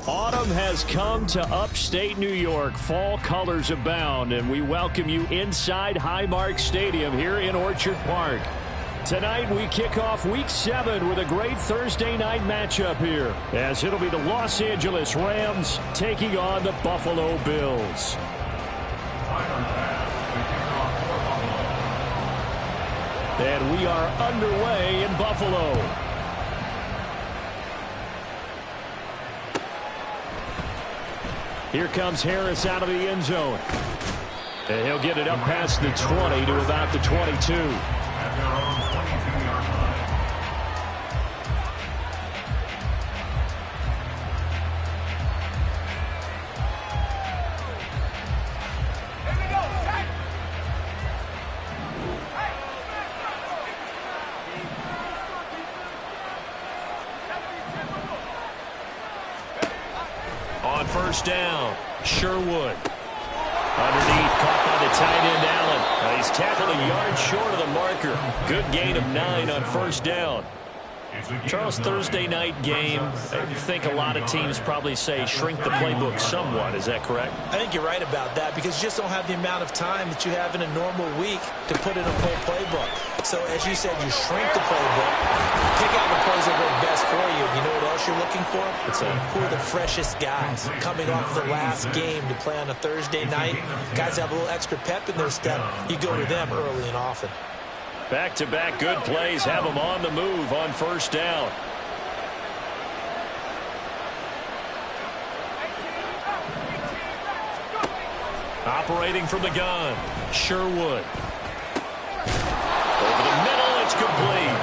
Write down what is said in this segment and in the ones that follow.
Autumn has come to upstate New York. Fall colors abound, and we welcome you inside Highmark Stadium here in Orchard Park. Tonight, we kick off Week 7 with a great Thursday night matchup here, as it'll be the Los Angeles Rams taking on the Buffalo Bills. And we are underway in Buffalo. Here comes Harris out of the end zone. And he'll get it up past the 20 to about the 22. First down, Sherwood. Underneath, caught by the tight end, Allen. He's tackled a yard short of the marker. Good gain of 9 on first down. Charles, Thursday night game, I think a lot of teams probably say shrink the playbook somewhat. Is that correct? I think you're right about that because you just don't have the amount of time that you have in a normal week to put in a full playbook. So, as you said, you shrink the playbook, pick out the plays that work best for you. You know what else you're looking for? Who are the freshest guys coming off the last game to play on a Thursday night? Guys have a little extra pep in their step. You go to them early and often. Back-to-back good plays have them on the move on first down. Operating from the gun, Sherwood. Over the middle, it's complete.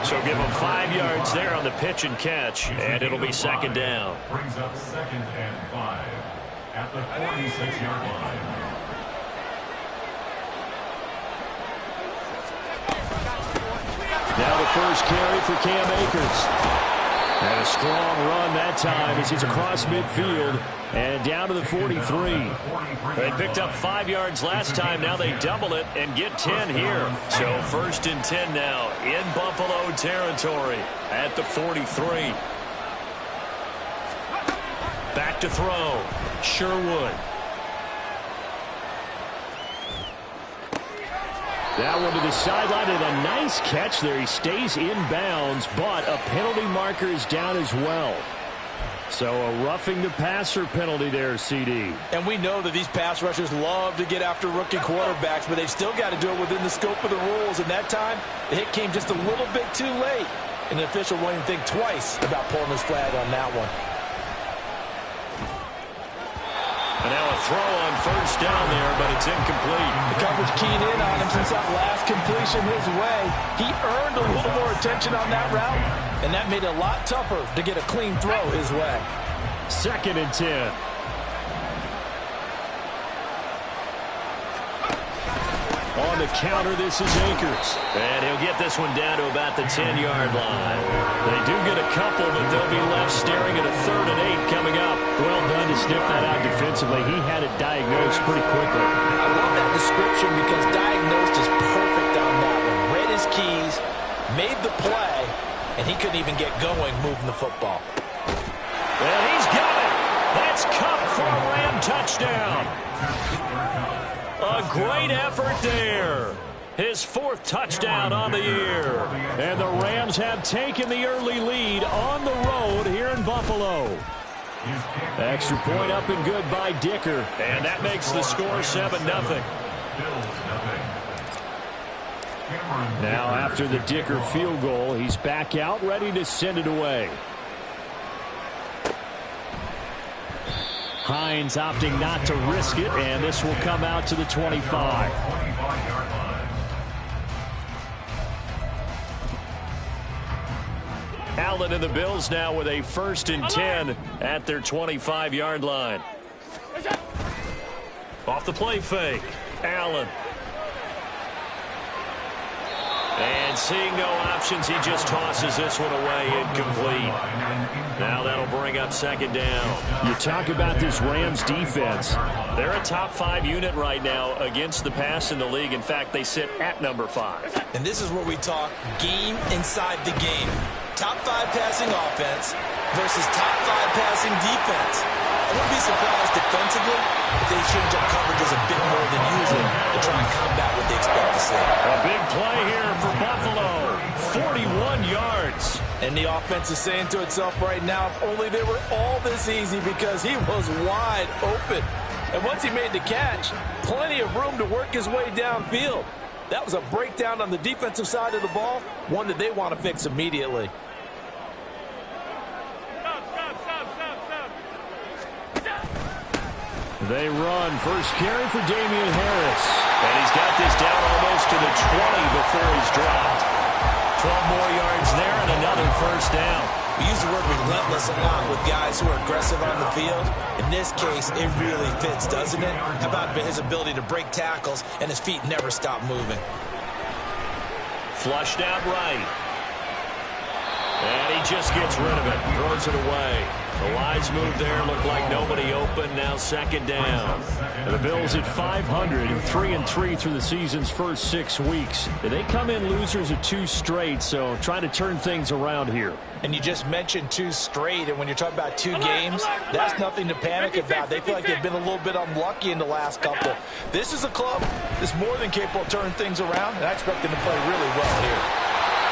So give them 5 yards there on the pitch and catch, and it'll be second down. Brings up 2nd and 5 at the 46-yard line. Now the first carry for Cam Akers. And a strong run that time as he's across midfield and down to the 43. They picked up 5 yards last time. Now they double it and get 10 here. So 1st and 10 now in Buffalo territory at the 43. Back to throw. Sherwood. That one to the sideline, and a nice catch there. He stays in bounds, but a penalty marker is down as well. So a roughing the passer penalty there, CD. And we know that these pass rushers love to get after rookie quarterbacks, but they've still got to do it within the scope of the rules. And that time, the hit came just a little bit too late. And the official won't even think twice about pulling his flag on that one. And now a throw on first down there, but it's incomplete. The coverage keying in on him since that last completion his way. He earned a little more attention on that route, and that made it a lot tougher to get a clean throw his way. 2nd and 10. On the counter, this is Akers. And he'll get this one down to about the 10-yard line. They do get a couple, but they'll be left staring at a 3rd and 8 coming up. Well done to sniff that out defensively. He had it diagnosed pretty quickly. I love that description because diagnosed is perfect on that one. Read his keys, made the play, and he couldn't even get going moving the football. And he's got it. That's Kupp for a Ram touchdown. A great effort there. His 4th touchdown on the year. And the Rams have taken the early lead on the road here in Buffalo. Extra point up and good by Dicker. And that makes the score 7-0. Now after the Dicker field goal, he's back out ready to send it away. Hines opting not to risk it, and this will come out to the 25. Allen and the Bills now with a 1st and 10 at their 25-yard line. Off the play fake, Allen. And seeing no options, he just tosses this one away, incomplete. Now that'll bring up 2nd down. You talk about this Rams defense. They're a top 5 unit right now against the pass in the league. In fact, they sit at number 5. And this is where we talk game inside the game. Top 5 passing offense, versus top 5 passing defense. I wouldn't be surprised defensively if they change up coverages a bit more than usual to try and combat what they expect to see. A big play here for Buffalo. 41 yards. And the offense is saying to itself right now, if only they were all this easy, because he was wide open. And once he made the catch, plenty of room to work his way downfield. That was a breakdown on the defensive side of the ball, one that they want to fix immediately. They run. First carry for Damian Harris. And he's got this down almost to the 20 before he's dropped. 12 more yards there and another first down. We use the word relentless a lot with guys who are aggressive on the field. In this case, it really fits, doesn't it? How about his ability to break tackles and his feet never stop moving? Flushed out right. And he just gets rid of it. Throws it away. The wise move there. Looked like nobody open. Now second down. And the Bills at 500, 3-3 through the season's first 6 weeks. They come in losers of 2 straight, so trying to turn things around here. And you just mentioned 2 straight, and when you're talking about 2 games, that's nothing to panic about. They feel like they've been a little bit unlucky in the last couple. This is a club that's more than capable of turning things around, and I expect them to play really well here.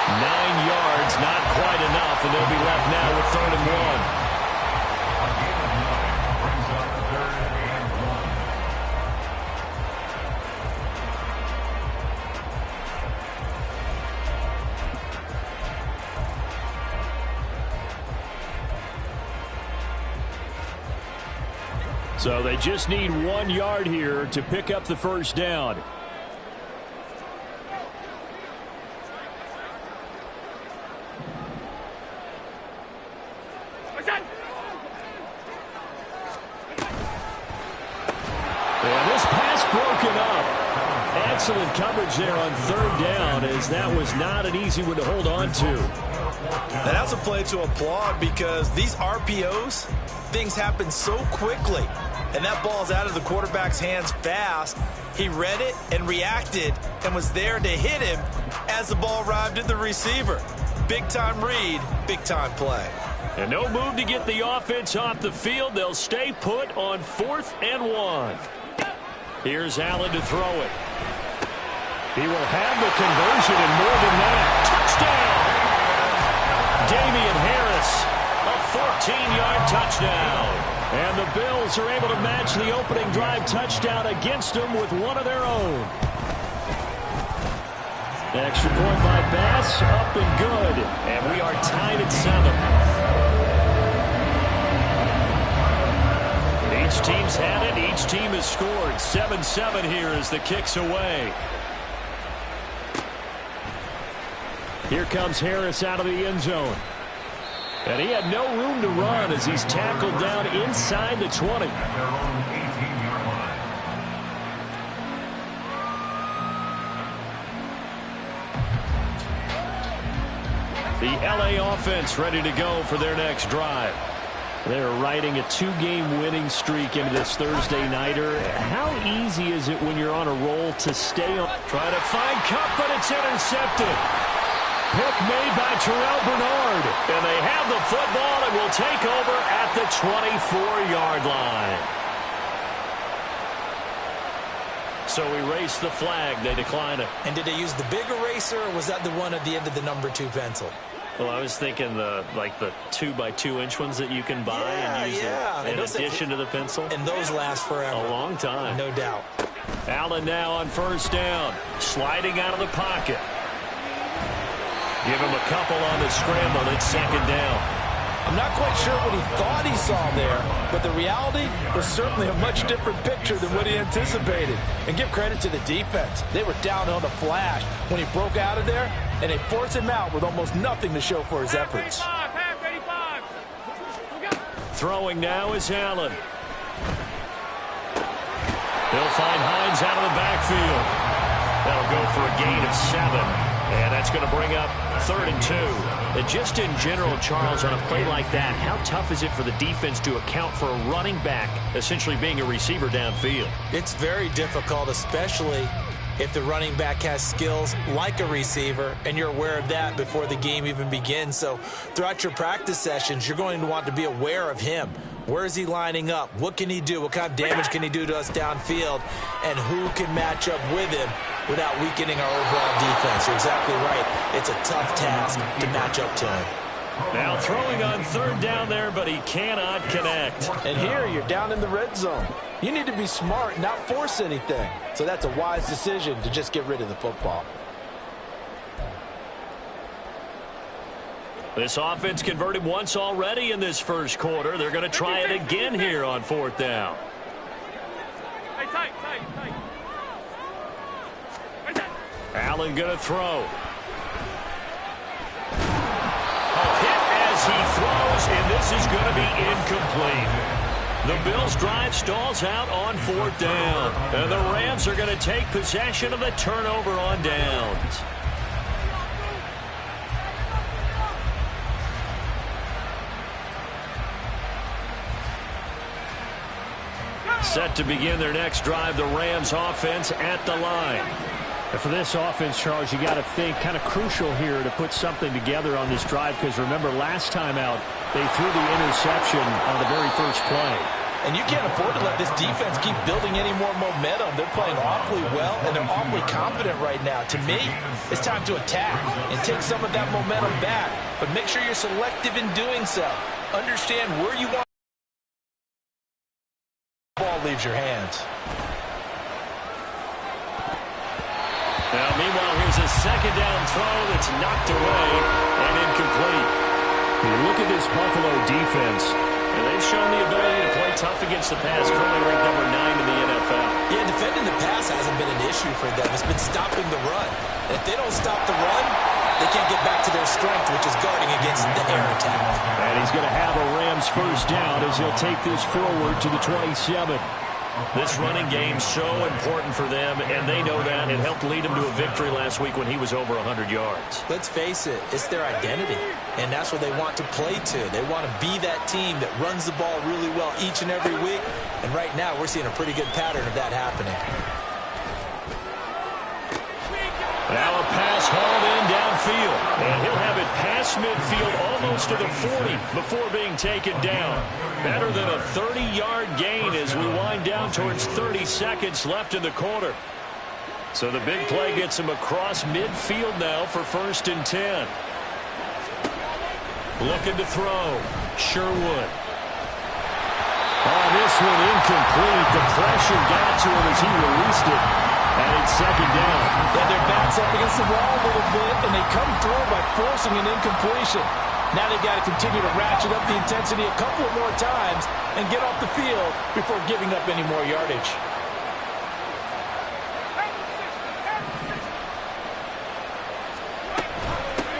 9 yards, not quite enough, and they'll be left now with 3rd and 1. So they just need 1 yard here to pick up the first down. And this pass broken up. Excellent coverage there on 3rd down, as that was not an easy one to hold on to. And that's a play to applaud, because these RPOs, things happen so quickly. And that ball's out of the quarterback's hands fast. He read it and reacted and was there to hit him as the ball arrived at the receiver. Big-time read, big-time play. And no move to get the offense off the field. They'll stay put on 4th and 1. Here's Allen to throw it. He will have the conversion and more than that. Touchdown! Damian Harris, a 14-yard touchdown. And the Bills are able to match the opening drive touchdown against them with one of their own. Extra point by Bass, up and good. And we are tied at 7. Each team's had it. Each team has scored. 7-7 here as the kick's away. Here comes Harris out of the end zone. And he had no room to run as he's tackled down inside the 20. The LA offense ready to go for their next drive. They're riding a 2-game winning streak into this Thursday nighter. How easy is it when you're on a roll to stay on? Trying to find Kupp, but it's intercepted. Pick made by Terrell Bernard. And they have the football and will take over at the 24-yard line. So erase the flag. They decline it. And did they use the big eraser, or was that the one at the end of the number 2 pencil? Well, I was thinking the 2x2-inch ones that you can buy and use in addition to the pencil. And those last forever. A long time. No doubt. Allen now on first down. Sliding out of the pocket. Give him a couple on the scramble. It's second down. I'm not quite sure what he thought he saw there, but the reality was certainly a much different picture than what he anticipated. And give credit to the defense. They were down on the flash when he broke out of there, and they forced him out with almost nothing to show for his efforts. Throwing now is Allen. He'll find Hines out of the backfield. That'll go for a gain of 7. And that's going to bring up 3rd and 2. And just in general, Charles, on a play like that, how tough is it for the defense to account for a running back essentially being a receiver downfield? It's very difficult, especially if the running back has skills like a receiver, and you're aware of that before the game even begins. So throughout your practice sessions, you're going to want to be aware of him. Where is he lining up? What can he do? What kind of damage can he do to us downfield? And who can match up with him without weakening our overall defense? You're exactly right. It's a tough task to match up to him. Now throwing on third down there, but he cannot connect. And here you're down in the red zone. You need to be smart, not force anything. So that's a wise decision to just get rid of the football. This offense converted once already in this first quarter. They're going to try it again here on fourth down. Allen going to throw. Hit as he throws, and this is going to be incomplete. The Bills' drive stalls out on fourth down, and the Rams are going to take possession of the turnover on downs. Set to begin their next drive, the Rams offense at the line. And for this offense, Charles, you got to think kind of crucial here to put something together on this drive, because remember last time out they threw the interception on the very first play. And you can't afford to let this defense keep building any more momentum. They're playing awfully well, and they're awfully confident right now. To me, it's time to attack and take some of that momentum back. But make sure you're selective in doing so. Understand where you want the ball leaves your hands. Now, meanwhile, here's a second down throw that's knocked away and incomplete. You look at this Buffalo defense. And they've shown the ability to play tough against the pass, currently ranked number 9 in the NFL. Yeah, defending the pass hasn't been an issue for them. It's been stopping the run. And if they don't stop the run, they can't get back to their strength, which is guarding against the air attack. And he's going to have a Rams first down as he'll take this forward to the 27. This running game so important for them, and they know that. It helped lead them to a victory last week when he was over 100 yards. Let's face it, it's their identity, and that's what they want to play to. They want to be that team that runs the ball really well each and every week, and right now we're seeing a pretty good pattern of that happening. Now a pass hauled in downfield, and he'll have it past midfield almost to the 40 before being taken down. Better than a 30-yard gain as we wind down towards 30 seconds left in the quarter. So the big play gets him across midfield now for 1st and 10. Looking to throw. Sherwood. Oh, this one incomplete. The pressure got to him as he released it. And it's second down. Yeah, their back's up against the wall a little bit, and they come through by forcing an incompletion. Now they've got to continue to ratchet up the intensity a couple of more times and get off the field before giving up any more yardage.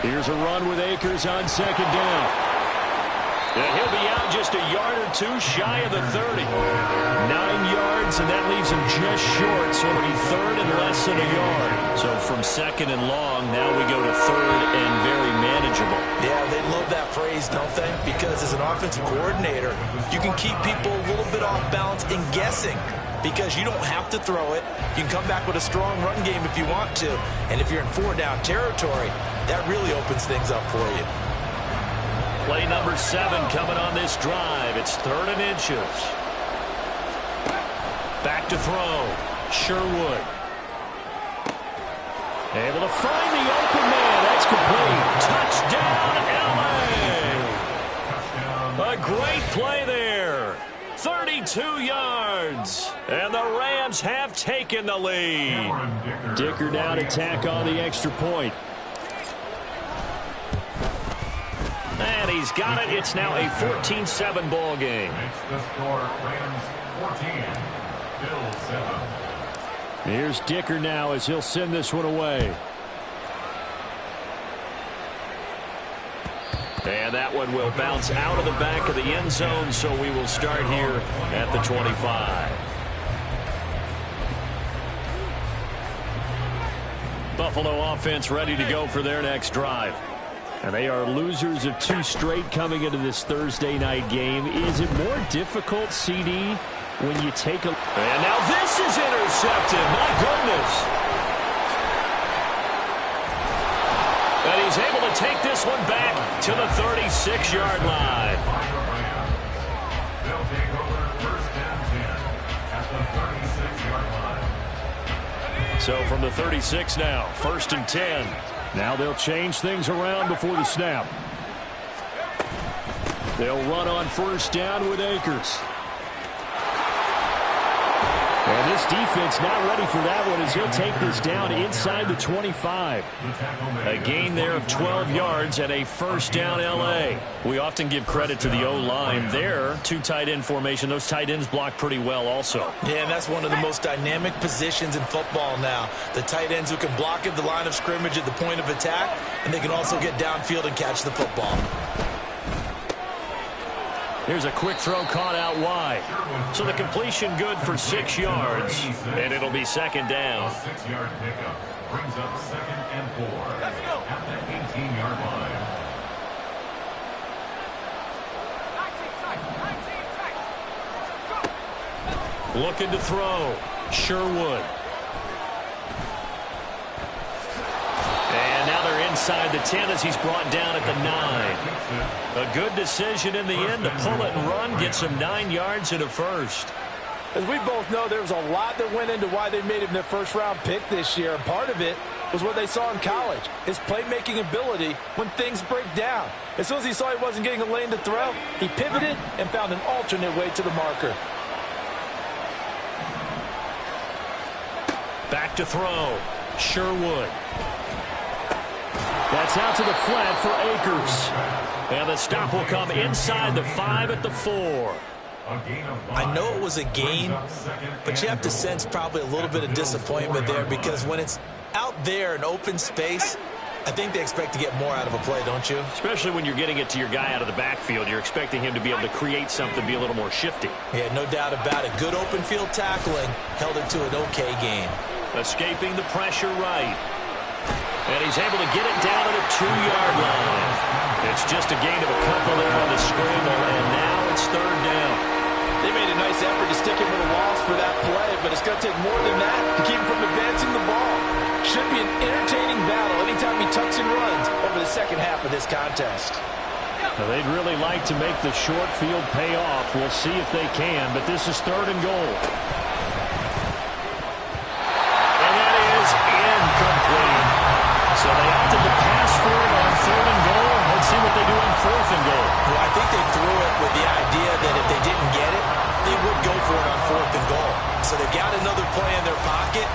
Here's a run with Akers on second down. And he'll be out just a yard or two shy of the 30. 9 yards, and that leaves him just short, so it'll be third and less than a yard. So from second and long, now we go to third and very manageable. Yeah, they love that phrase, don't they? Because as an offensive coordinator, you can keep people a little bit off balance and guessing, because you don't have to throw it. You can come back with a strong run game if you want to. And if you're in 4-down territory, that really opens things up for you. Play number 7 coming on this drive. It's 3rd and inches. Back to throw. Sherwood. Able to find the open man. That's complete. Touchdown, LA. A great play there. 32 yards. And the Rams have taken the lead. Dicker now to tack on the extra point. And he's got it. It's now a 14-7 ball game. Makes the score Rams 14, Bills 7. Here's Dicker now as he'll send this one away. And that one will bounce out of the back of the end zone, so we will start here at the 25. Buffalo offense ready to go for their next drive. And they are losers of 2 straight coming into this Thursday night game. Is it more difficult, CD, when you take a... And now this is intercepted. My goodness. he's able to take this one back to the 36-yard line. They'll take over first and 10 at the 36-yard line. So from the 36 now, first and 10. Now they'll change things around before the snap. They'll run on first down with Akers. And this defense not ready for that one as he'll take this down inside the 25. A gain there of 12 yards and a first down L.A. We often give credit to the O-line there. Two tight end formation. Those tight ends block pretty well also. Yeah, and that's one of the most dynamic positions in football now. The tight ends who can block at the line of scrimmage at the point of attack, and they can also get downfield and catch the football. Here's a quick throw caught out wide. So the completion good for 6 yards, and it'll be second down. 6-yard pickup brings up second and 4 at the 18-yard line. Looking to throw. Sherwood. And now they're inside the 10 as he's brought down at the 9. A good decision in the end to pull it and run, get some 9 yards and a first. As we both know, there was a lot that went into why they made him their first-round pick this year. And part of it was what they saw in college, his playmaking ability when things break down. As soon as he saw he wasn't getting a lane to throw, he pivoted and found an alternate way to the marker. Back to throw. Sherwood. That's out to the flat for Akers. And the stop will come inside the 5 at the 4. I know it was a gain, but you have to sense probably a little bit of disappointment there because when it's out there in open space, I think they expect to get more out of a play, don't you? Especially when you're getting it to your guy out of the backfield. You're expecting him to be able to create something, be a little more shifty. Yeah, no doubt about it. Good open field tackling held it to an okay gain. Escaping the pressure right. And he's able to get it down to the 2-yard line. It's just a gain of a couple there on the scramble, and now it's third down. They made a nice effort to stick him with a loss for that play, but it's going to take more than that to keep him from advancing the ball. Should be an entertaining battle anytime he tucks and runs over the second half of this contest. Now, they'd really like to make the short field pay off. We'll see if they can, but this is third and goal. And that is incomplete. So they opted to pass for it on third and goal. Let's see what they do on fourth and goal. Well, I think they threw it with the idea that if they didn't get it, they would go for it on fourth and goal. So they've got another play in their pocket.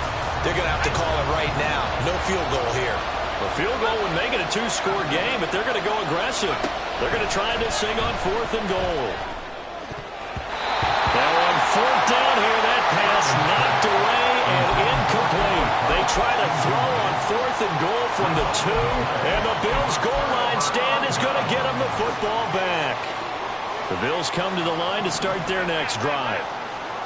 They're going to have to call it right now. No field goal here. A field goal would make it a 2-score game, but they're going to go aggressive. They're going to try this thing on fourth and goal. Now on fourth down here, that pass knocked away and incomplete. They try to throw on fourth and goal from the 2, and the Bills' goal line stand is going to get them the football back. The Bills come to the line to start their next drive.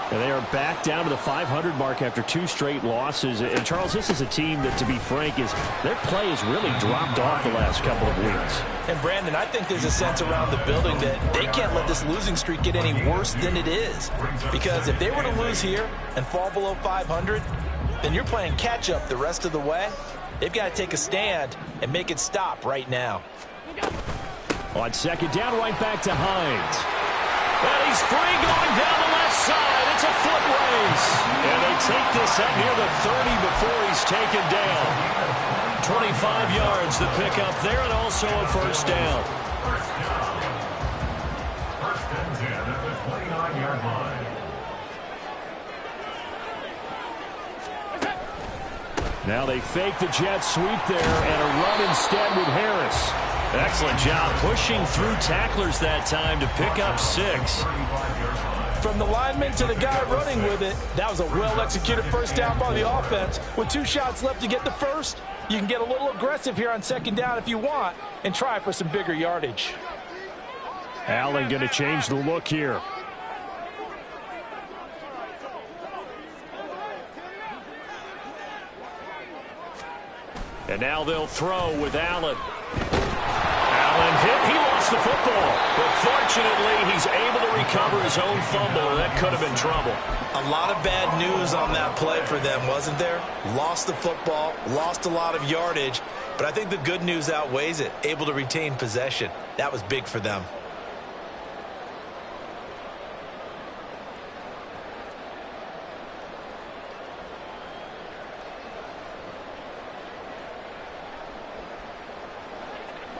And they are back down to the 500 mark after 2 straight losses. And, Charles, this is a team that, to be frank, their play has really dropped off the last couple of weeks. And, Brandon, I think there's a sense around the building that they can't let this losing streak get any worse than it is. Because if they were to lose here and fall below 500, then you're playing catch-up the rest of the way. They've got to take a stand and make it stop right now. On second down, right back to Hines. And he's free going down the left side. It's a foot race. And they take this up near the 30 before he's taken down. 25 yards to pick up there and also a first down. First and 10 at the 29-yard line. Now they fake the jet sweep there and a run instead with Harris. Excellent job pushing through tacklers that time to pick up 6. From the lineman to the guy running with it, that was a well-executed first down by the offense. With 2 shots left to get the first, you can get a little aggressive here on second down if you want and try for some bigger yardage. Allen going to change the look here. And now they'll throw with Allen. Allen hit. He lost the football. But fortunately, he's able to recover his own fumble, and that could have been trouble. A lot of bad news on that play for them, wasn't there? Lost the football, lost a lot of yardage, But I think the good news outweighs it. Able to retain possession. That was big for them.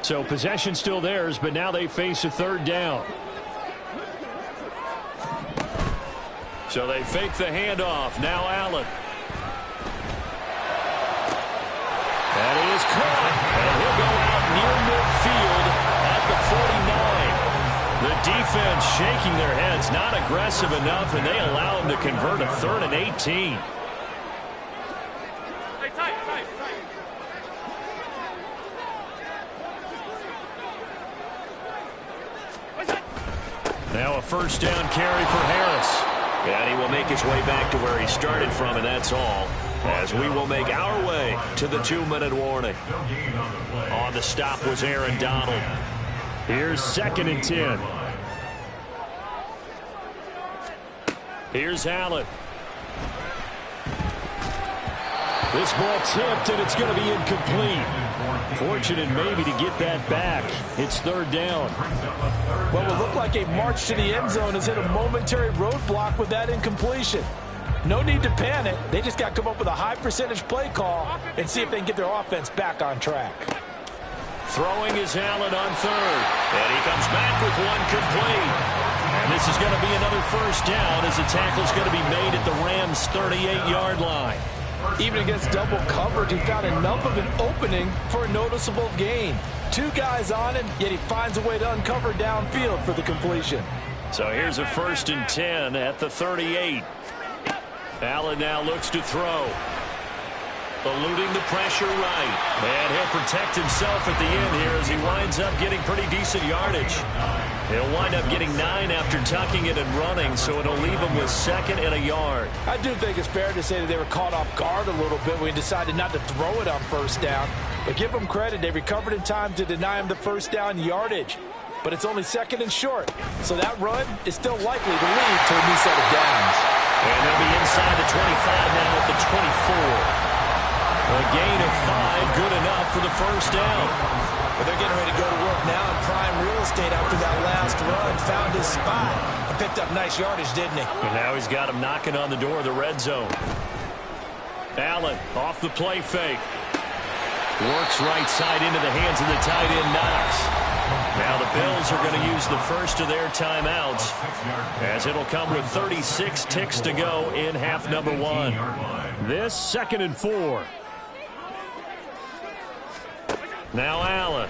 So possession still theirs, but now they face a third down. So they fake the handoff. Now Allen. That is caught. And he'll go out near midfield at the 49. The defense shaking their heads, not aggressive enough, and they allow him to convert a 3rd and 18. Now a first down carry for Harris. And he will make his way back to where he started from, and that's all. As we will make our way to the 2-minute warning. On the stop was Aaron Donald. Here's 2nd and 10. Here's Allen. This ball tipped, and it's going to be incomplete. Fortunate maybe to get that back. It's 3rd down. Well, it looked like a march to the end zone has hit a momentary roadblock with that incompletion. No need to panic. They just got to come up with a high percentage play call and see if they can get their offense back on track. Throwing is Allen on 3rd. And he comes back with one complete. And this is going to be another first down as the tackle's going to be made at the Rams' 38-yard line. Even against double coverage, he found enough of an opening for a noticeable gain. 2 guys on him, yet he finds a way to uncover downfield for the completion. So here's a 1st and 10 at the 38. Allen now looks to throw. Eluding the pressure right. And he'll protect himself at the end here as he winds up getting pretty decent yardage. He'll wind up getting 9 after tucking it and running, so it'll leave him with 2nd and a yard. I do think it's fair to say that they were caught off guard a little bit when he decided not to throw it on first down. But give them credit, they recovered in time to deny him the first down yardage. But it's only 2nd and short, so that run is still likely to lead to a new set of downs. And they'll be inside the 25 now at the 24. A gain of 5, good enough for the first down. But they're getting ready to go to work now in prime real estate after that last run. Found his spot and picked up nice yardage, didn't he? And now he's got him knocking on the door of the red zone. Allen off the play fake. Works right side into the hands of the tight end Knox. Now the Bills are going to use the first of their timeouts as it'll come with 36 ticks to go in half number 1. This 2nd and 4. Now Allen.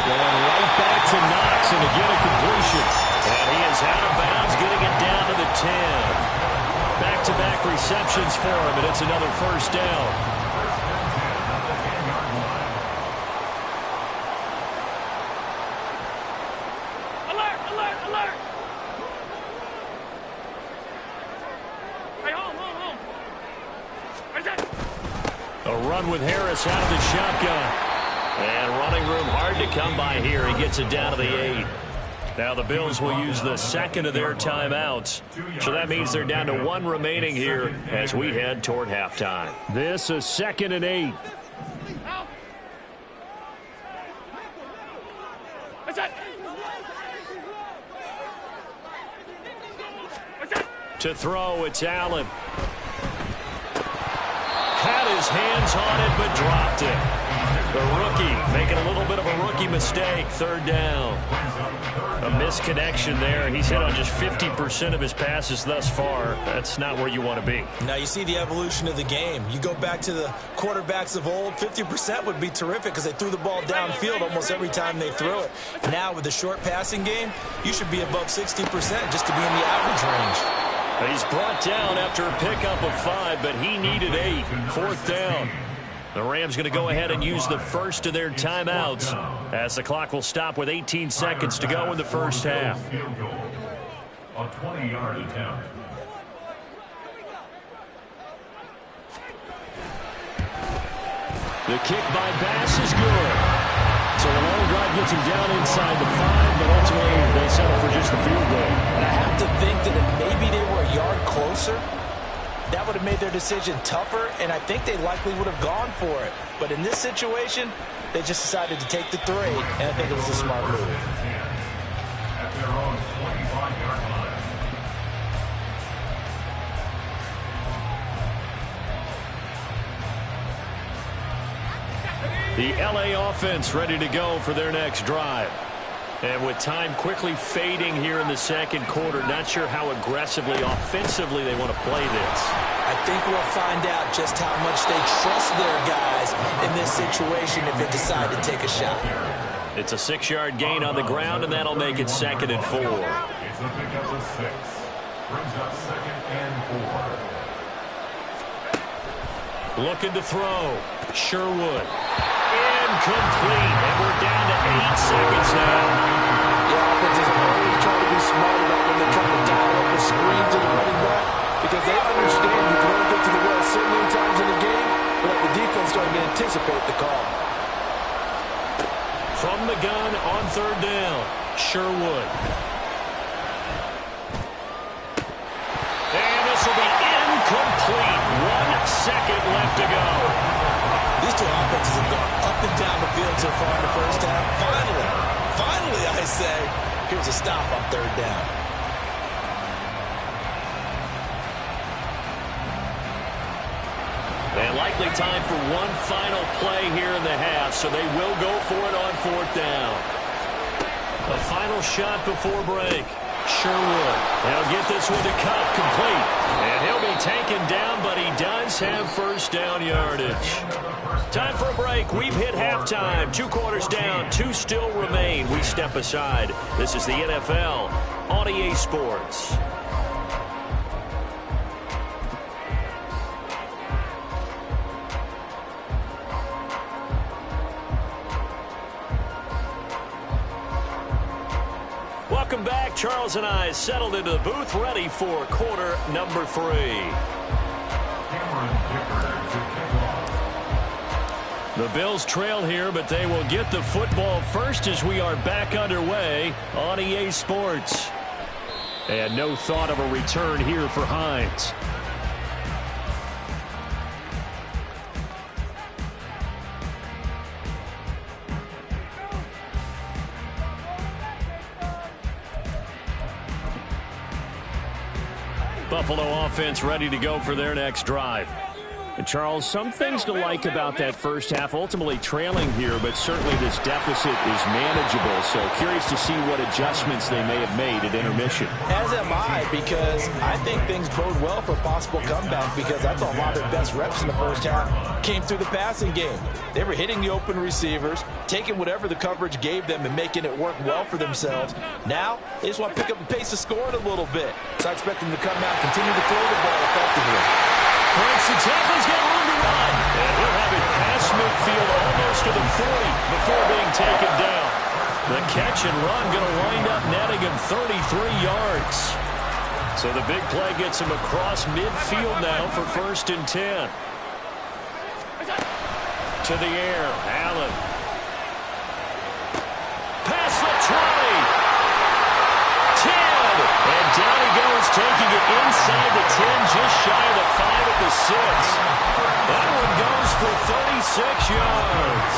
Going right back to Knox and again a completion. And he is out of bounds, getting it down to the 10. Back-to-back receptions for him, and it's another first down. A run with Harris out of the shotgun. And running room hard to come by here. He gets it down to the 8. Now the Bills will use the 2nd of their timeouts. So that means they're down to 1 remaining here as we head toward halftime. This is 2nd and 8. To throw, it's Allen. Had his hands on it, but dropped it. The rookie making a little bit of a rookie mistake. 3rd down. A misconnection there. He's hit on just 50% of his passes thus far. That's not where you want to be. Now you see the evolution of the game. You go back to the quarterbacks of old, 50% would be terrific because they threw the ball downfield almost every time they threw it. Now with the short passing game, you should be above 60% just to be in the average range. He's brought down after a pickup of 5, but he needed 8. 4th down. The Rams going to go ahead and use the first of their timeouts as the clock will stop with 18 seconds to go in the first half. A 20-yard attempt. The kick by Bass is good. So the long drive gets him down inside the 5, but ultimately they settle for just the field goal. And I have to think that if maybe they were a yard closer, that would have made their decision tougher, and I think they likely would have gone for it. But in this situation, they just decided to take the 3, and I think it was a smart move. At their own 25-yard line. The LA offense ready to go for their next drive. And with time quickly fading here in the second quarter, not sure how aggressively, offensively they want to play this. I think we'll find out just how much they trust their guys in this situation if they decide to take a shot. It's a 6-yard gain on the ground, and that'll make it 2nd and 4. It's a pickup of 6. Brings up 2nd and 4. Looking to throw. Sherwood. Incomplete. And we're down to 8 seconds now. The offenses are always trying to be smart about when they're trying to dial up the screen to the running back, because they understand you can only get to the well so many times in the game, but the defense starting to anticipate the call. From the gun on 3rd down. Sherwood. And this will be incomplete. 1 second left to go. These two offenses have gone up and down the field so far in the first half. Finally, I say, here's a stop on 3rd down. And likely time for one final play here in the half, so they will go for it on 4th down. A final shot before break. Sherwood. He'll get this one to Kupp, complete. And he'll be taken down, but he does have 1st down yardage. Time for a break. We've hit halftime. 2 quarters down. 2 still remain. We step aside. This is the NFL on EA Sports. Welcome back. Charles and I settled into the booth, ready for quarter number 3. Cameron Gifford to kick off. The Bills trail here, but they will get the football first as we are back underway on EA Sports. And no thought of a return here for Hines. Buffalo offense ready to go for their next drive. And Charles, some things to like about that first half, ultimately trailing here, but certainly this deficit is manageable. So curious to see what adjustments they may have made at intermission. As am I, because I think things bode well for a possible comeback, because I thought a lot of their best reps in the first half came through the passing game. They were hitting the open receivers, taking whatever the coverage gave them and making it work well for themselves. Now, they just want to pick up the pace of scoring a little bit. So I expect them to come out and continue to throw the ball effectively. Breaks the tackle, he's got room to run. And he'll have it past midfield almost to the 40 before being taken down. The catch and run going to wind up netting him 33 yards. So the big play gets him across midfield now for 1st and 10. To the air, Allen. Past the 20. 10. And down he goes, taking it inside the 10, just shy of the 5 at the 6. That one goes for 36 yards.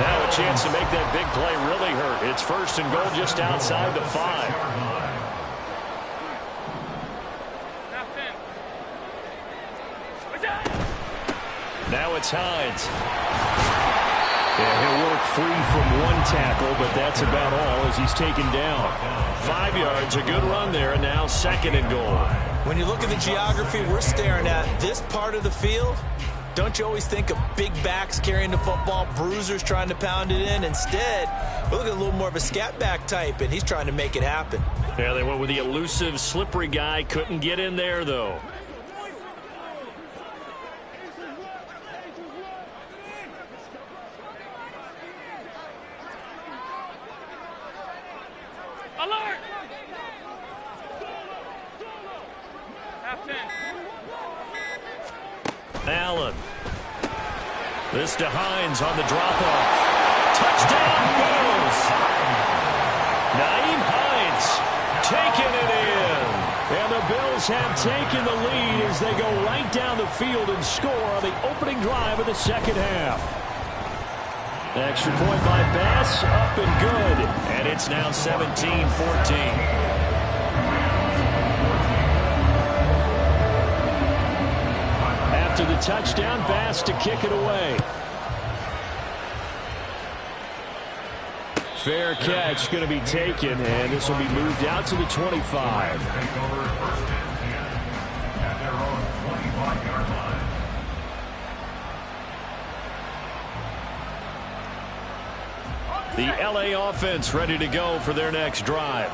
Now a chance to make that big play really hurt. It's 1st and goal just outside the 5. Now it's Hines. Yeah, he'll work free from one tackle, but that's about all as he's taken down. 5 yards, a good run there, and now 2nd and goal. When you look at the geography we're staring at, this part of the field, don't you always think of big backs carrying the football, bruisers trying to pound it in? Instead, we're looking at a little more of a scat back type, and he's trying to make it happen. Yeah, they went with the elusive, slippery guy. Couldn't get in there, though. Alert! Allen. This to Hines on the drop-off. Touchdown goes. Nyheim Hines taking it in. And the Bills have taken the lead as they go right down the field and score on the opening drive of the second half. Extra point by Bass, up and good. And it's now 17-14. After the touchdown, Bass to kick it away. Fair catch going to be taken, and this will be moved out to the 25. The LA offense ready to go for their next drive.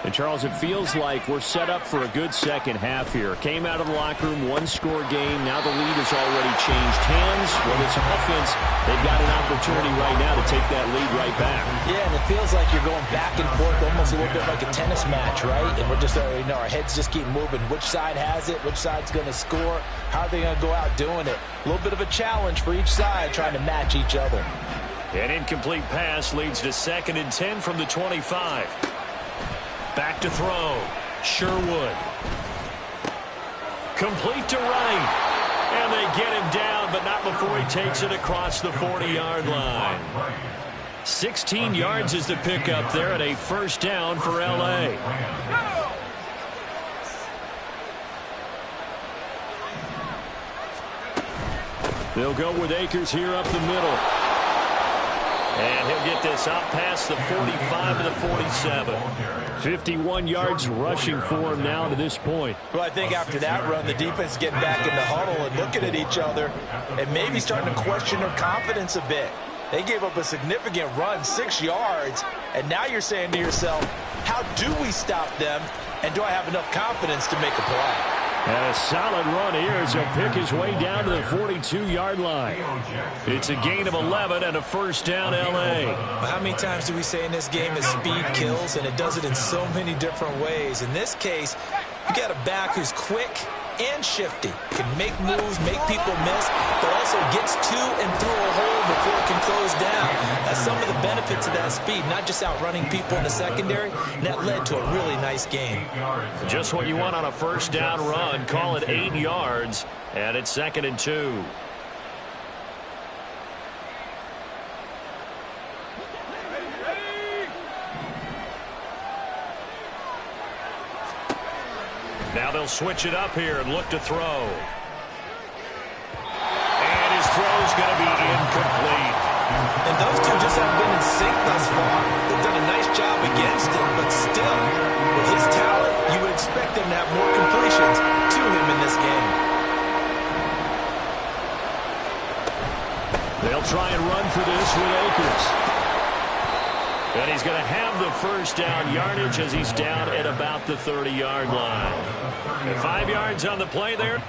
And, Charles, it feels like we're set up for a good second half here. Came out of the locker room, one-score game. Now the lead has already changed hands. Well, this offense, they've got an opportunity right now to take that lead right back. Yeah, and it feels like you're going back and forth, almost a little bit like a tennis match, right? And we're just, our heads just keep moving. Which side has it? Which side's going to score? How are they going to go out doing it? A little bit of a challenge for each side trying to match each other. An incomplete pass leads to 2nd and 10 from the 25. Back to throw. Sherwood. Complete to right. And they get him down, but not before he takes it across the 40-yard line. 16 yards is the pickup there, and a first down for L.A. They'll go with Akers here up the middle. And he'll get this up past the 45 to the 47. 51 yards rushing for him now to this point. Well, I think after that run, the defense is getting back in the huddle and looking at each other and maybe starting to question their confidence a bit. They gave up a significant run, 6 yards, and now you're saying to yourself, how do we stop them, and do I have enough confidence to make a play? And a solid run here as he'll pick his way down to the 42-yard line. It's a gain of 11 and a first down, L.A. How many times do we say in this game that speed kills, and it does it in so many different ways? In this case, you got a back who's quick and shifty, can make moves, make people miss, but also gets to and through a hole before it can close down. That's some of the benefits of that speed, not just outrunning people in the secondary, and that led to a really nice game. Just what you want on a first down run. Call it 8 yards, and it's 2nd and 2. Now they'll switch it up here and look to throw. And his throw's going to be incomplete. And those two just haven't been in sync thus far. They've done a nice job against him, but still, with his talent, you would expect them to have more completions to him in this game. They'll try and run for this with Akers. And he's going to have the first down yardage as he's down at about the 30-yard line. And 5 yards on the play there.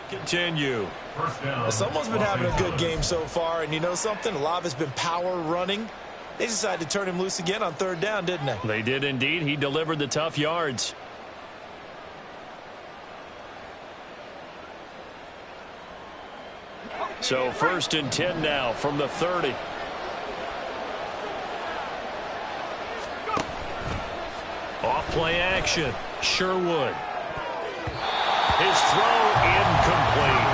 Continue. Someone's been having a good game so far, and you know something? A lot of it's been power running. They decided to turn him loose again on 3rd down, didn't they? They did indeed. He delivered the tough yards. So 1st and 10 now from the 30. Off play action. Sherwood. His throw incomplete.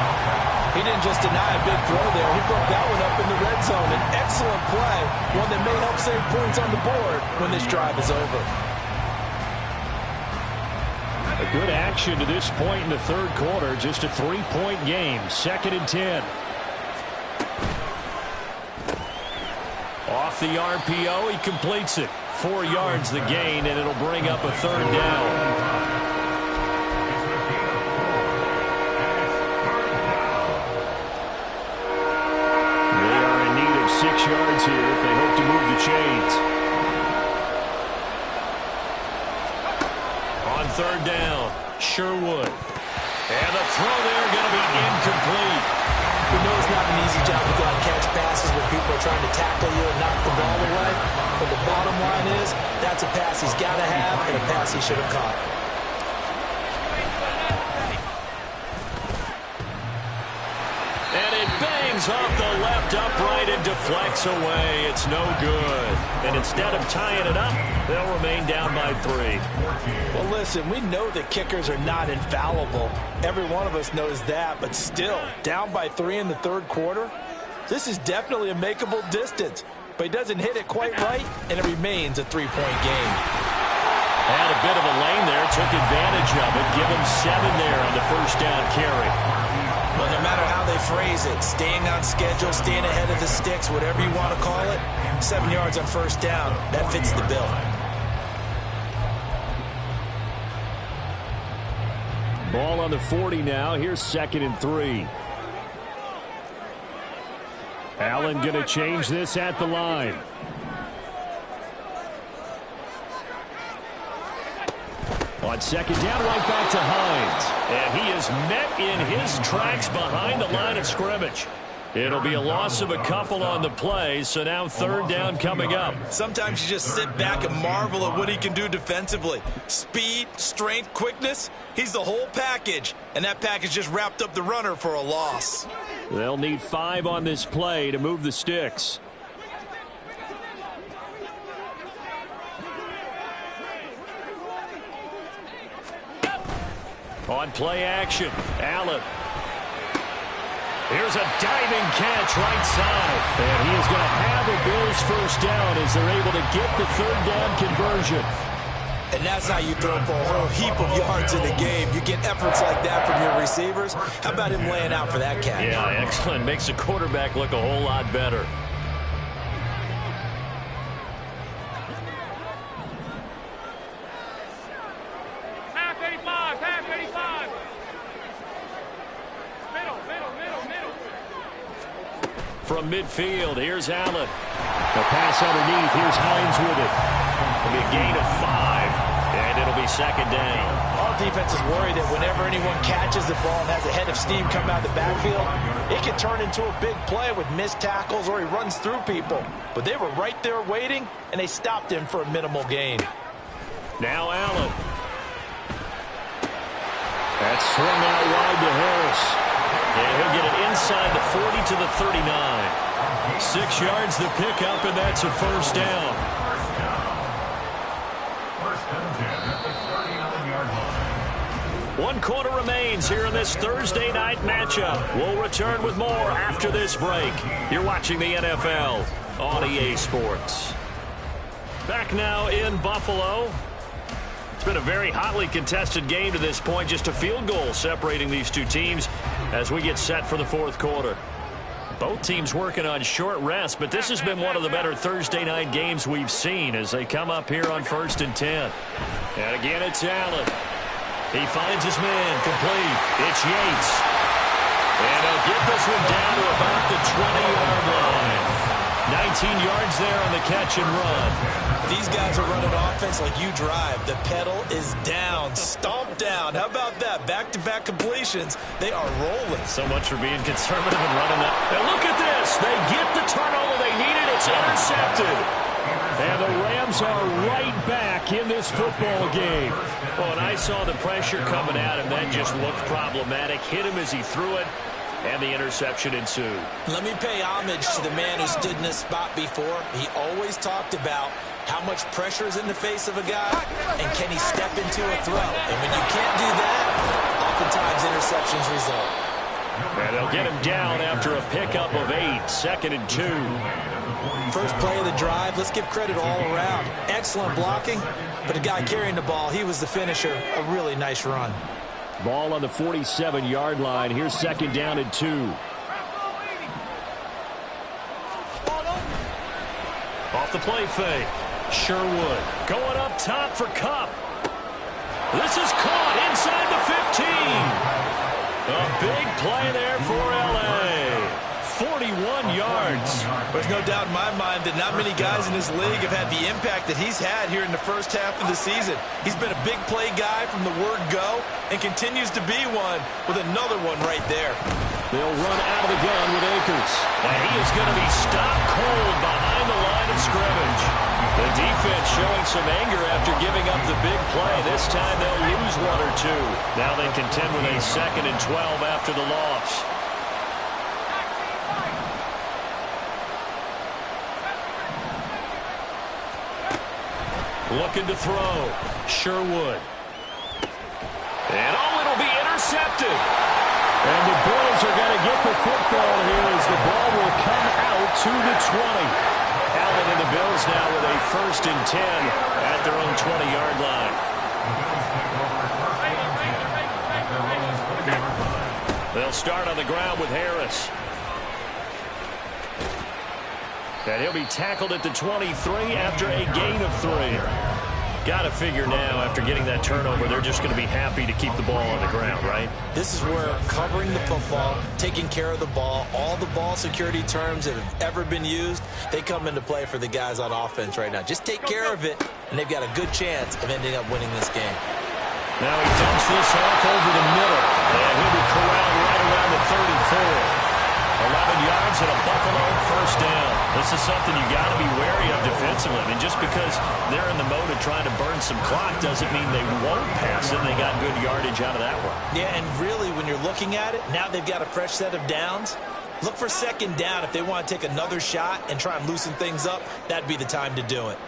He didn't just deny a big throw there. He broke that one up in the red zone. An excellent play, one that may help save points on the board when this drive is over. A good action to this point in the 3rd quarter. Just a 3-point game. 2nd and 10. Off the RPO, he completes it. 4 yards the gain, and it'll bring up a 3rd down. yards here if they hope to move the chains. On third down, Sherwood. And the throw there going to be incomplete. We know it's not an easy job to go out and catch passes when people are trying to tackle you and knock the ball away. But the bottom line is, that's a pass he's got to have and a pass he should have caught. And it bangs off the left upright and deflects away. It's no good. And instead of tying it up, they'll remain down by 3. Well, listen, we know that kickers are not infallible. Every one of us knows that, but still, down by 3 in the third quarter, this is definitely a makeable distance. But he doesn't hit it quite right, and it remains a 3-point game. Had a bit of a lane there, took advantage of it. Give him 7 there on the first down carry. Well, no matter how they phrase it, staying on schedule, staying ahead of the sticks, whatever you want to call it, 7 yards on first down, that fits the bill. Ball on the 40 now. Here's 2nd and 3. Allen going to change this at the line. On second down, right back to Hines. And he is met in his tracks behind the line of scrimmage. It'll be a loss of a couple on the play, so now third down coming up. Sometimes you just sit back and marvel at what he can do defensively. Speed, strength, quickness, he's the whole package. And that package just wrapped up the runner for a loss. They'll need 5 on this play to move the sticks. On play action, Allen. Here's a diving catch right side. And he is going to have a Bills first down as they're able to get the third down conversion. And that's how you throw for a whole heap of yards in the game. You get efforts like that from your receivers. How about him laying out for that catch? Yeah, excellent. Makes the quarterback look a whole lot better. Half 85, half 85. From midfield, here's Allen. The pass underneath. Here's Hines with it. It'll be a gain of 5, and it'll be second down. All defense is worried that whenever anyone catches the ball and has a head of steam come out of the backfield, it can turn into a big play with missed tackles or he runs through people. But they were right there waiting, and they stopped him for a minimal gain. Now Allen. That's swung out wide to Harris. And he'll get it inside the 40 to the 39. 6 yards the pickup, and that's a first down. First and 10 at the 39-yard line. 1 quarter remains here in this Thursday night matchup. We'll return with more after this break. You're watching the NFL on EA Sports. Back now in Buffalo. It's been a very hotly contested game to this point. Just a field goal separating these two teams as we get set for the fourth quarter. Both teams working on short rest, but this has been one of the better Thursday night games we've seen as they come up here on 1st and 10. And again, it's Allen. He finds his man complete. It's Yates. And he'll get this one down to about the 20-yard line. 19 yards there on the catch and run. These guys are running offense like you drive. The pedal is down, stomped down. How about that? Back-to-back completions. They are rolling. So much for being conservative and running that. And look at this. They get the turnover they needed. It's intercepted. And the Rams are right back in this football game. Well, and I saw the pressure coming at him. That just looked problematic. Hit him as he threw it. And the interception ensued. Let me pay homage to the man who stood in this spot before. He always talked about how much pressure is in the face of a guy and can he step into a throw. And when you can't do that, oftentimes interceptions result. And they'll get him down after a pickup of 8. 2nd and 2. First play of the drive, let's give credit all around. Excellent blocking, but the guy carrying the ball, he was the finisher. A really nice run. Ball on the 47-yard line. Here's 2nd down and 2. Off the play fake. Sherwood going up top for Kupp. This is caught inside the 15. A big play there for L.A. 41 yards. There's no doubt in my mind that not many guys in this league have had the impact that he's had here in the first half of the season. He's been a big play guy from the word go and continues to be one with another one right there. They'll run out of the gun with Akers. And he is going to be stopped cold behind the line of scrimmage. The defense showing some anger after giving up the big play. This time they'll lose one or two. Now they contend with a 2nd and 12 after the loss. Looking to throw. Sherwood. And it'll be intercepted. And the Bills are going to get the football here as the ball will come out to the 20. Allen and the Bills now with a 1st and 10 at their own 20-yard line. They'll start on the ground with Harris. And he'll be tackled at the 23 after a gain of 3. Got to figure now, after getting that turnover, they're just going to be happy to keep the ball on the ground, right? This is where covering the football, taking care of the ball, all the ball security terms that have ever been used, they come into play for the guys on offense right now. Just take care of it, and they've got a good chance of ending up winning this game. Now he dumps this off over the middle, and he'll be corralled right around the 34. 11 yards and a Buffalo 1st down. This is something you got to be wary of defensively. I mean, just because they're in the mode of trying to burn some clock doesn't mean they won't pass it. They got good yardage out of that one. Yeah, and really, when you're looking at it, now they've got a fresh set of downs. Look for 2nd down if they want to take another shot and try and loosen things up. That'd be the time to do it.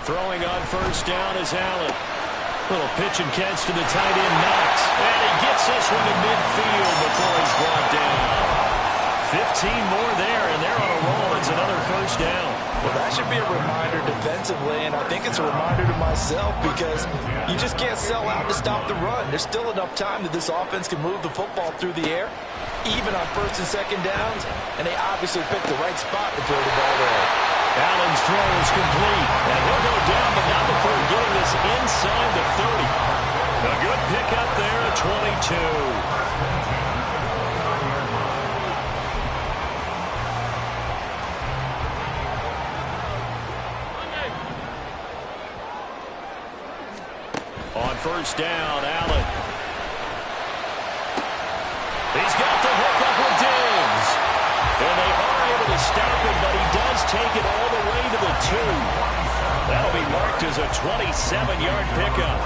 Throwing on 1st down is Allen. Little pitch and catch to the tight end, Knox. And he gets this one to midfield before he's brought down. 15 more there, and they're on a roll. It's another 1st down. Well, that should be a reminder defensively, and I think it's a reminder to myself because you just can't sell out to stop the run. There's still enough time that this offense can move the football through the air, even on 1st and 2nd downs, and they obviously picked the right spot to throw the ball there. Allen's throw is complete, and he'll go down, but not before getting this inside the 30. A good pickup there at 22. On 1st down, Allen. He's got the hook up with Diggs. And they are able to stop him, but he does take it all the way to the 2. That'll be marked as a 27-yard pickup.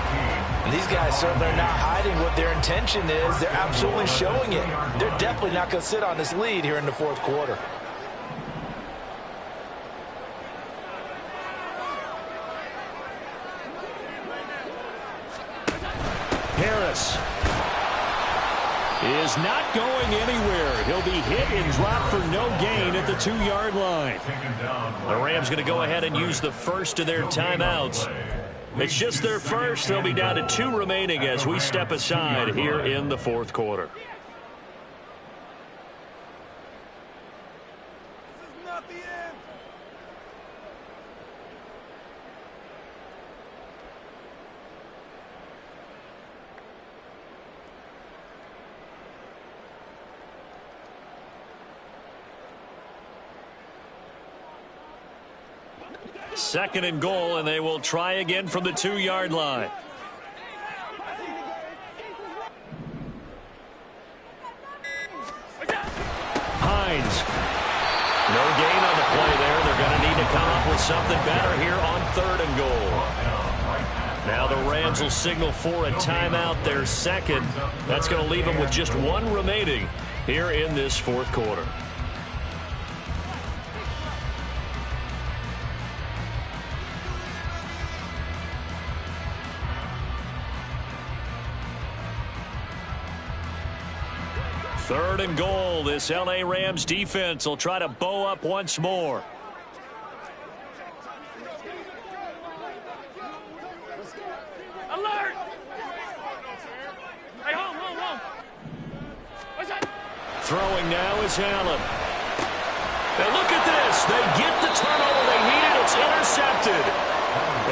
And these guys certainly are not hiding what their intention is. They're absolutely showing it. They're definitely not going to sit on this lead here in the 4th quarter. Harris is not going anywhere. He'll be hit and dropped for no gain at the 2-yard line. The Rams going to go ahead and use the first of their timeouts. It's just their first. They'll be down to 2 remaining as we step aside here in the 4th quarter. Second and goal, and they will try again from the 2-yard line. Hines. No gain on the play there. They're going to need to come up with something better here on 3rd and goal. Now the Rams will signal for a timeout, their 2nd. That's going to leave them with just 1 remaining here in this 4th quarter. Third and goal. This L.A. Rams defense will try to bow up once more. Alert! Hey, home. What's that? Throwing now is Allen. And look at this. They get the turnover they needed. It's intercepted.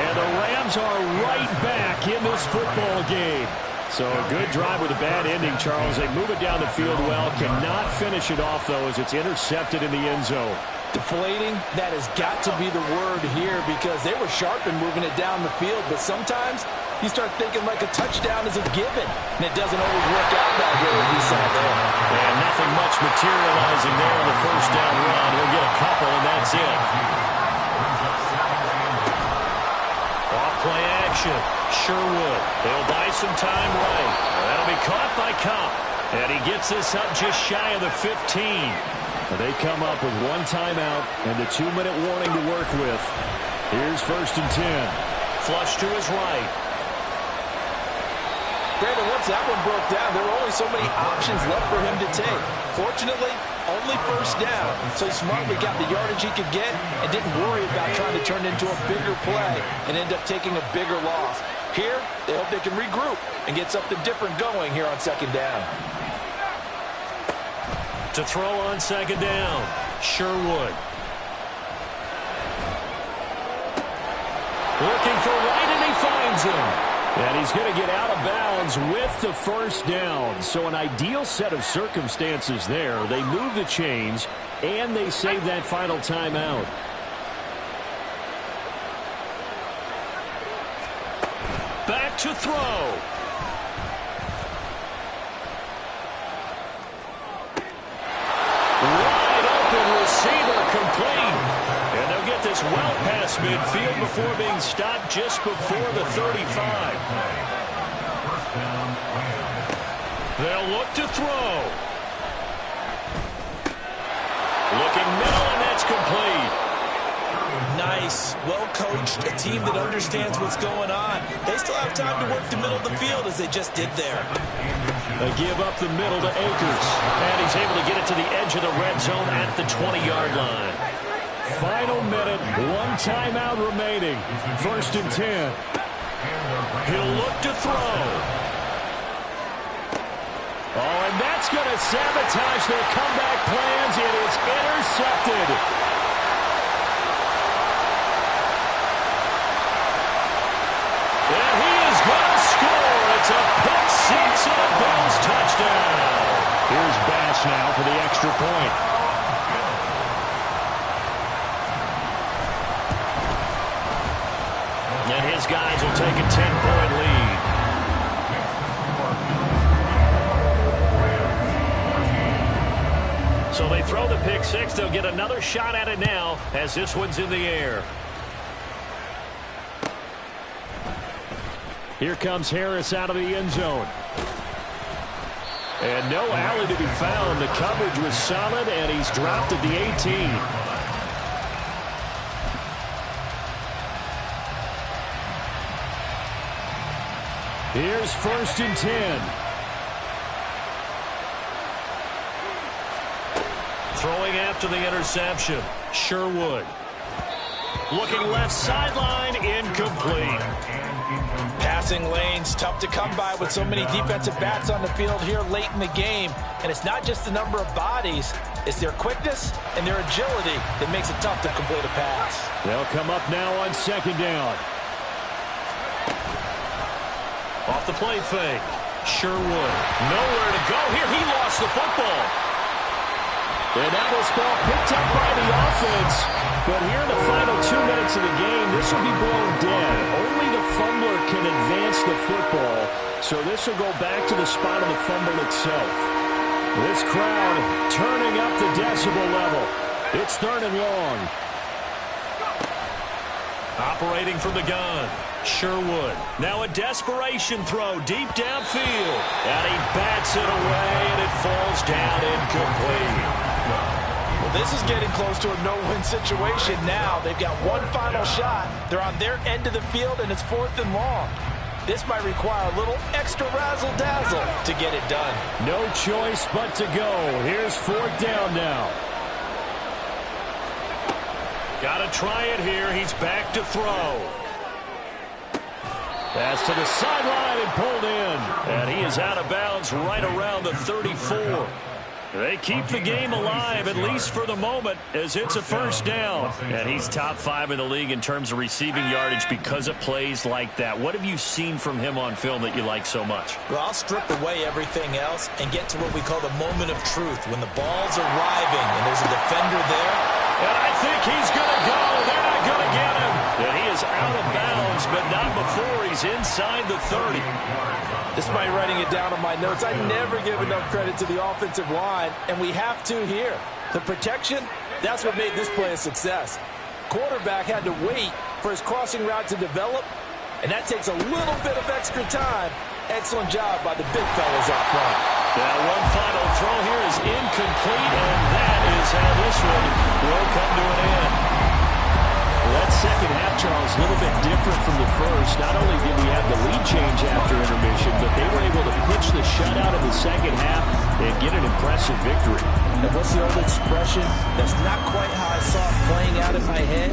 And the Rams are right back in this football game. So a good drive with a bad ending, Charles. They move it down the field well. Cannot finish it off, though, as it's intercepted in the end zone. Deflating, that has got to be the word here because they were sharp in moving it down the field, but sometimes you start thinking like a touchdown is a given, and it doesn't always work out that way as we saw there. And nothing much materializing there on the first down run. He'll get a couple, and that's it. Off-play action. Sherwood. They'll buy some time right. That'll be caught by Kupp. And he gets this up just shy of the 15. They come up with one timeout and the 2-minute warning to work with. Here's 1st and 10. Flush to his right. Brandon, once that one broke down, there were only so many options left for him to take. Fortunately, only first down, so he smartly got the yardage he could get and didn't worry about trying to turn it into a bigger play and end up taking a bigger loss. Here, they hope they can regroup and get something different going here on 2nd down. To throw on 2nd down, Sherwood. Looking for Wright, and he finds him. And he's going to get out of bounds with the first down. So an ideal set of circumstances there. They move the chains, and they save that final timeout. Back to throw. Wide open receiver complete. And they'll get this well past midfield before being stopped just before the 35. They'll look to throw. Looking middle, and that's complete. Nice, well-coached, a team that understands what's going on. They still have time to work the middle of the field as they just did there. They give up the middle to Akers. And he's able to get it to the edge of the red zone at the 20-yard line. Final minute, one timeout remaining. 1st and 10. He'll look to throw. Oh, and that's going to sabotage their comeback plans. It is intercepted. And he is going to score. It's a pick six and a Bills touchdown. Here's Bass now for the extra point. And his guys will take a 10-point lead. So they throw the pick six. They'll get another shot at it now as this one's in the air. Here comes Harris out of the end zone. And no alley to be found. The coverage was solid, and he's dropped at the 18. Here's 1st and 10. Throwing after the interception, Sherwood. Looking left sideline, incomplete. Passing lanes, tough to come by with so many defensive backs on the field here late in the game. And it's not just the number of bodies, it's their quickness and their agility that makes it tough to complete a pass. They'll come up now on 2nd down. Off the play fake, Sherwood. Nowhere to go here. He lost the football. And now this ball picked up by the offense. But here in the final 2 minutes of the game, this will be blown dead. Only the fumbler can advance the football. So this will go back to the spot of the fumble itself. This crowd turning up the decibel level. It's 3rd and long. Operating from the gun, Sherwood. Now a desperation throw deep downfield. And he bats it away, and it falls down incomplete. Well, this is getting close to a no-win situation now. They've got one final shot. They're on their end of the field, and it's 4th and long. This might require a little extra razzle-dazzle to get it done. No choice but to go. Here's 4th down now. Got to try it here. He's back to throw. Pass to the sideline and pulled in. And he is out of bounds right around the 34. They keep the game alive, at least for the moment, as it's a first down. And he's top 5 in the league in terms of receiving yardage because of plays like that. What have you seen from him on film that you like so much? Well, I'll strip away everything else and get to what we call the moment of truth, when the ball's arriving and there's a defender there. And I think he's going to go. They're not going to get him. And he is out of bounds, but not before he's inside the 30. Despite writing it down on my notes, I never give enough credit to the offensive line, and we have to here. The protection, that's what made this play a success. Quarterback had to wait for his crossing route to develop, and that takes a little bit of extra time. Excellent job by the big fellas up front. Now one final throw here is incomplete, and that is how this one will come to an end. That second half, Charles, a little bit different from the first. Not only did we have the lead change after intermission, but they were able to pitch the shutout in the second half and get an impressive victory. And what's the old expression? That's not quite how I saw it playing out in my head.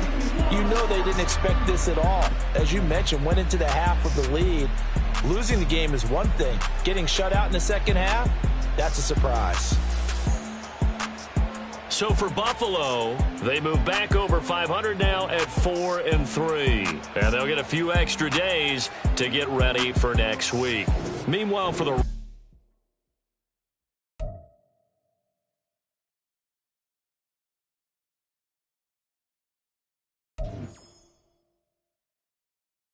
You know they didn't expect this at all. As you mentioned, went into the half with the lead. Losing the game is one thing. Getting shut out in the second half, that's a surprise. So for Buffalo, they move back over 500 now at 4-3. And they'll get a few extra days to get ready for next week. Meanwhile, for the